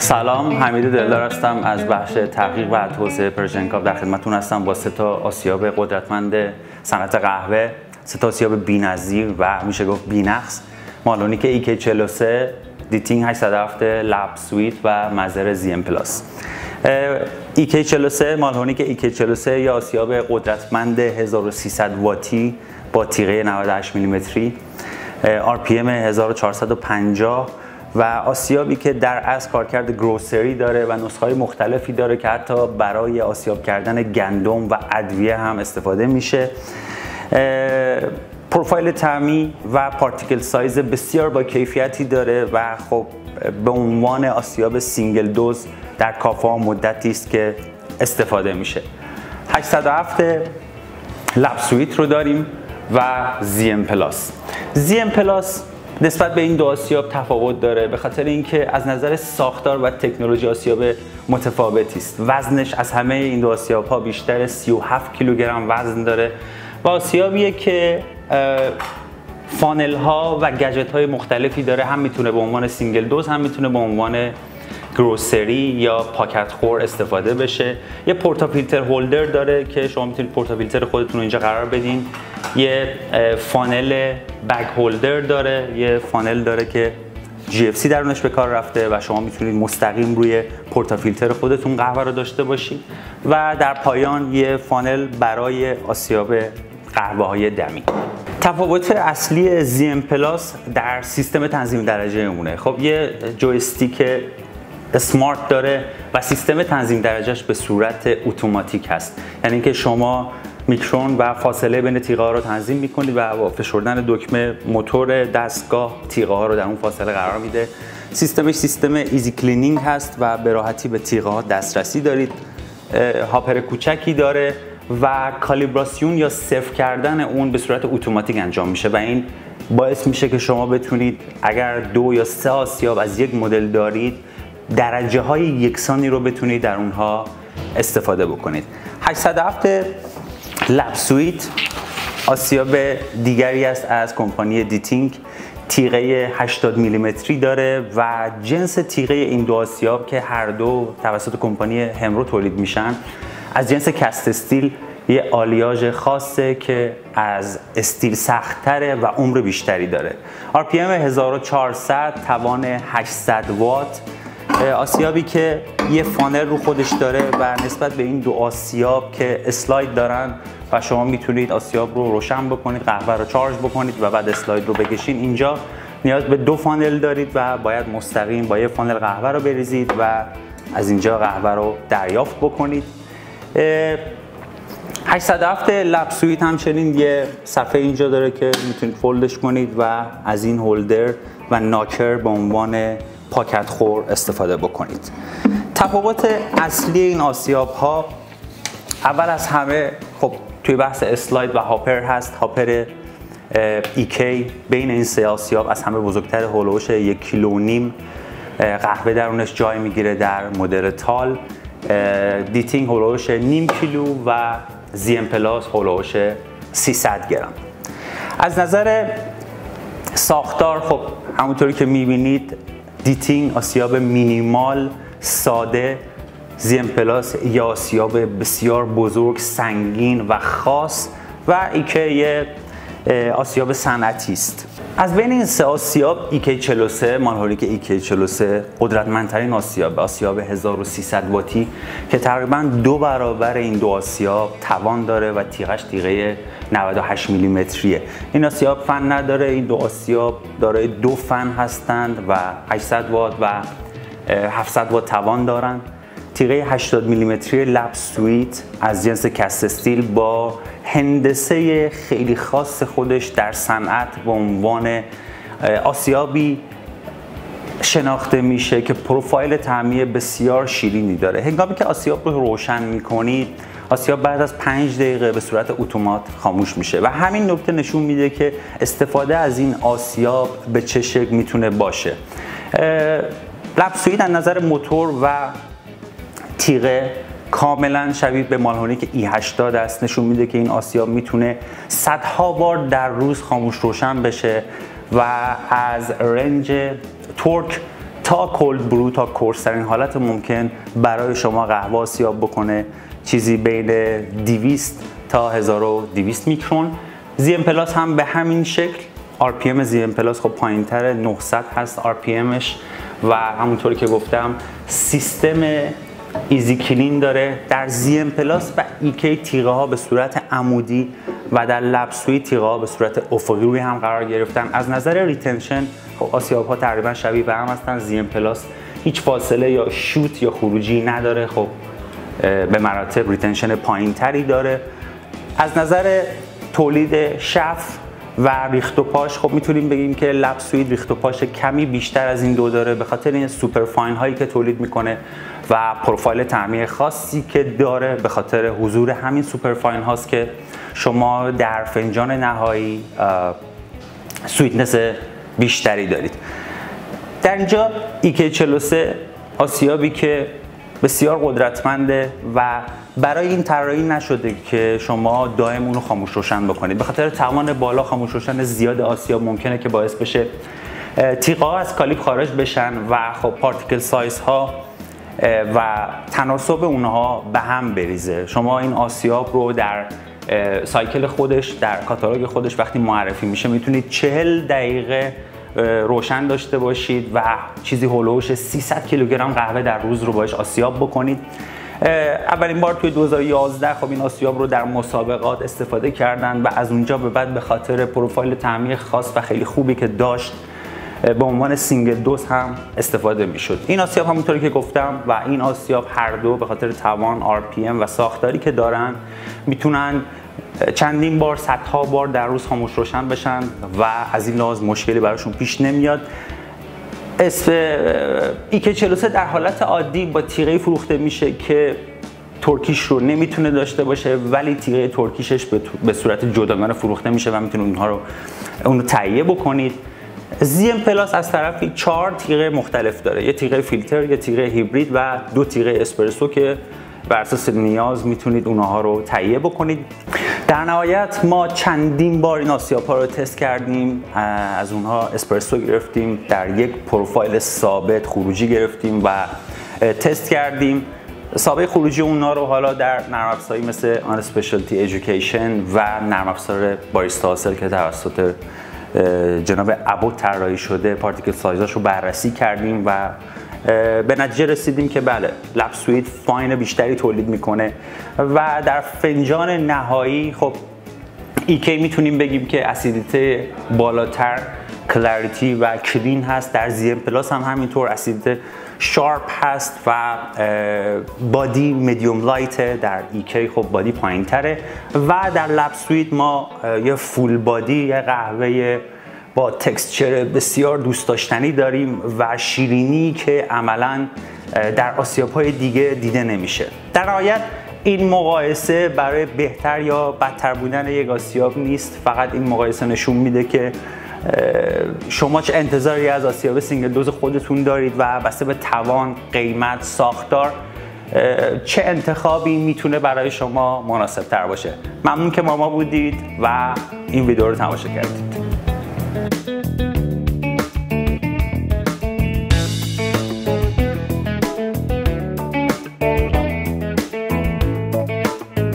سلام، حمید دلدار هستم از بخش تحقیق و توسعه پرشن کاپ. در خدمتتون هستم با 3 تا آسیاب قدرتمند صنعت قهوه، 3 تا آسیاب بی‌نظیر و میشه گفت بی‌نقص: مالونیک EK43، دیتینگ 807، لب سویت و مزر زیم پلاس. EK43 مالونیک EK43 یا آسیاب قدرتمند 1300 واتی با تیغه 98 میلیمتری، RPM 1450 و آسیابی که در اصل کارکرد گروسری داره و نسخه‌های مختلفی داره که حتی برای آسیاب کردن گندم و ادویه هم استفاده میشه. پروفایل طعمی و پارتیکل سایز بسیار با کیفیتی داره و خب به عنوان آسیاب سینگل دوز در کافه ها مدتی است که استفاده میشه. 807 لب سویت رو داریم و زیم پلاس. زیم پلاس نسبت به این دو آسیاب تفاوت داره به خاطر اینکه از نظر ساختار و تکنولوژی آسیاب متفاوتی است. وزنش از همه این دو آسیاب ها بیشتر 37 کیلوگرم وزن داره و آسیابیه که فانل ها و گجت های مختلفی داره. هم میتونه به عنوان سینگل دوز، هم میتونه به عنوان گروسری یا پاکت خور استفاده بشه. یه پورتافیلتر هولدر داره که شما میتونید پورتافیلتر خودتون رو اینجا قرار بدین. یه فانل بگ هولدر داره، یه فانل داره که GFC درونش به کار رفته و شما میتونید مستقیم روی پورتافیلتر خودتون قهوه رو داشته باشید و در پایان یه فانل برای آسیاب قهوه های دمی. تفاوت اصلی زیم پلاس در سیستم تنظیم درجه اونه. خب یه جویستیک اسمارت داره و سیستم تنظیم درجهش به صورت اتوماتیک هست، یعنی اینکه شما میکرون و فاصله بین تیغه ها رو تنظیم میکنید و با فشردن دکمه موتور دستگاه تیغه ها رو در اون فاصله قرار میده. سیستمش سیستم ایزی کلینینگ هست و به راحتی به تیغه ها دسترسی دارید. هاپر کوچکی داره و کالیبراسیون یا صفر کردن اون به صورت اتوماتیک انجام میشه و این باعث میشه که شما بتونید اگر 2 یا 3 آسیاب از یک مدل دارید درجه های یکسانی رو بتونید در اونها استفاده بکنید. 807 لب سویت آسیاب دیگری است از کمپانی دیتینگ. تیغه 80 میلیمتری داره و جنس تیغه این دو آسیاب که هر دو توسط کمپانی همرو تولید میشن از جنس کست استیل، یه آلیاژ خاصه که از استیل سخت‌تره و عمر بیشتری داره. RPM 1400، توان 800 وات. آسیابی که یه فانل رو خودش داره و نسبت به این دو آسیاب که اسلاید دارن و شما میتونید آسیاب رو روشن بکنید، قهوه رو چارج بکنید و بعد اسلاید رو بکشین. اینجا نیاز به 2 فانل دارید و باید مستقیم با یه فانل قهوه رو بریزید و از اینجا قهوه رو دریافت بکنید. 807 لب سویت همچنین یه صفحه اینجا داره که میتونید فولدش کنید و از این هولدر و ناکر به عنوان پاکت خور استفاده بکنید. تفاوت اصلی این آسیاب ها اول از همه خب توی بحث اسلاید و هاپر هست. هاپر EK بین این 3 آسیاب از همه بزرگتر، هولوش 1.5 کیلو قهوه درونش جای میگیره در مدل تال. دیتینگ هولوش نیم کیلو و زیم پلاس هولوش 300 گرم. از نظر ساختار خب همونطوری که میبینید دیتینگ آسیاب مینیمال ساده، زیم پلاس یا آسیاب بسیار بزرگ سنگین و خاص و ایکه یه آسیاب صنعتی است. از بین این 3 آسیاب EK43 مالونیک EK43 قدرتمندترین آسیاب 1300 واتی که تقریبا 2 برابر این دو آسیاب توان داره و تیغش تیغه 98 میلیمتریه. این آسیاب فن نداره، این دو آسیاب دارای 2 فن هستند و 800 وات و 700 وات توان دارن. تیغه 80 میلیمتری لب سویت از جنس کست استیل با هندسه خیلی خاص خودش در صنعت به عنوان آسیابی شناخته میشه که پروفایل طعمی بسیار شیرینی داره. هنگامی که آسیاب رو روشن میکنید آسیاب بعد از 5 دقیقه به صورت اتومات خاموش میشه و همین نکته نشون میده که استفاده از این آسیاب به چه شکل میتونه باشه. لب سویت از نظر موتور و تیغه کاملا شبیه به مالونیک E80 است. نشون میده که این آسیاب میتونه صدها بار در روز خاموش روشن بشه و از رنج تورک تا کولد برو، تا کورس‌ترین حالت ممکن برای شما قهوه آسیاب بکنه چیزی بین 200 تا 1200 میکرون. زی ام پلاس هم به همین شکل. RPM زی ام پلاس خب پایین‌تره، 900 هست RPMش و همونطوری که گفتم سیستم ایزی کلین داره. در زی ام پلاس و ایکی تیغه ها به صورت عمودی و در لب سویت تیغه ها به صورت افقی روی هم قرار گرفتن. از نظر ریتنشن خب آسیاب ها تقریبا شبیه به هم هستن. زی ام پلاس هیچ فاصله یا شوت یا خروجی نداره، خب به مراتب ریتنشن پایین تری داره. از نظر تولید شف و ریخت و پاش خب میتونیم بگیم که لب سویت ریخت و پاش کمی بیشتر از این دو داره به خاطر این سوپر فاین هایی که تولید میکنه و پروفایل طعمی خاصی که داره. به خاطر حضور همین سوپر فاین هاست که شما در فنجان نهایی سویتنس بیشتری دارید. در اینجا EK43 آسیابی که بسیار قدرتمنده و برای این طراحی نشده که شما دائم اونو خاموش روشن بکنید. به خاطر توان بالا خاموش روشن زیاد آسیاب ممکنه که باعث بشه تیغه ها از کالیپ خارج بشن و خب پارتیکل سایز ها و تناسب اونها به هم بریزه. شما این آسیاب رو در سایکل خودش، در کاتالوگ خودش وقتی معرفی میشه میتونید 40 دقیقه روشن داشته باشید و چیزی هولوش 300 کیلوگرم قهوه در روز رو باش آسیاب بکنید. اولین بار توی 2011 خب این آسیاب رو در مسابقات استفاده کردن و از اونجا به بعد به خاطر پروفایل طعمی خاص و خیلی خوبی که داشت به عنوان سینگل دوز هم استفاده میشد. این آسیاب همونطوری که گفتم و این آسیاب هر دو به خاطر توان RPM و ساختاری که دارن میتونن چندین بار، صدها بار در روز خاموش روشن بشن و از این لحاظ مشکلی براشون پیش نمیاد. EK43 در حالت عادی با تیغه فروخته میشه که ترکیش رو نمیتونه داشته باشه، ولی تیغه ترکیشش به صورت جداگانه فروخته میشه و میتونه اون رو تهیه بکنید. زی ام پلاس از طرفی 4 تیغه مختلف داره، یه تیغه فیلتر، یه تیغه هیبرید و 2 تیغه اسپرسو که بر اساس نیاز میتونید اونها رو تهیه بکنید. در نهایت ما چندین بار این آسیاب‌ها رو تست کردیم، از اونها اسپرسو گرفتیم، در یک پروفایل ثابت خروجی گرفتیم و تست کردیم. سابقه خروجی اونها رو حالا در نرم افزاری مثل آن اسپشیالتی ایژوکیشن و نرم افزار باریستا حاصل که توسط جناب ابو طراحی شده پارتیکل سایزاش رو بررسی کردیم و به نتیجه رسیدیم که بله لب سویت فاین بیشتری تولید میکنه و در فنجان نهایی خب ایکی میتونیم بگیم که اسیدیته بالاتر، کلاریتی و کلین هست. در زی ام پلاس هم همینطور اسیدیته شارپ هست و بادی میدیوم لایت. در ایکی خب بادی پایین تره و در لب سویت ما یه فول بادی، یه قهوه با تکسچر بسیار دوست داشتنی داریم و شیرینی که عملاً در آسیاب‌های دیگه دیده نمیشه. در نهایت این مقایسه برای بهتر یا بدتر بودن یک آسیاب نیست، فقط این مقایسه نشون میده که شما چه انتظاری از آسیاب سینگل دوز خودتون دارید و بسته به توان، قیمت، ساختار چه انتخابی میتونه برای شما مناسب تر باشه. ممنون که با ما بودید و این ویدیو رو تماشا کردید.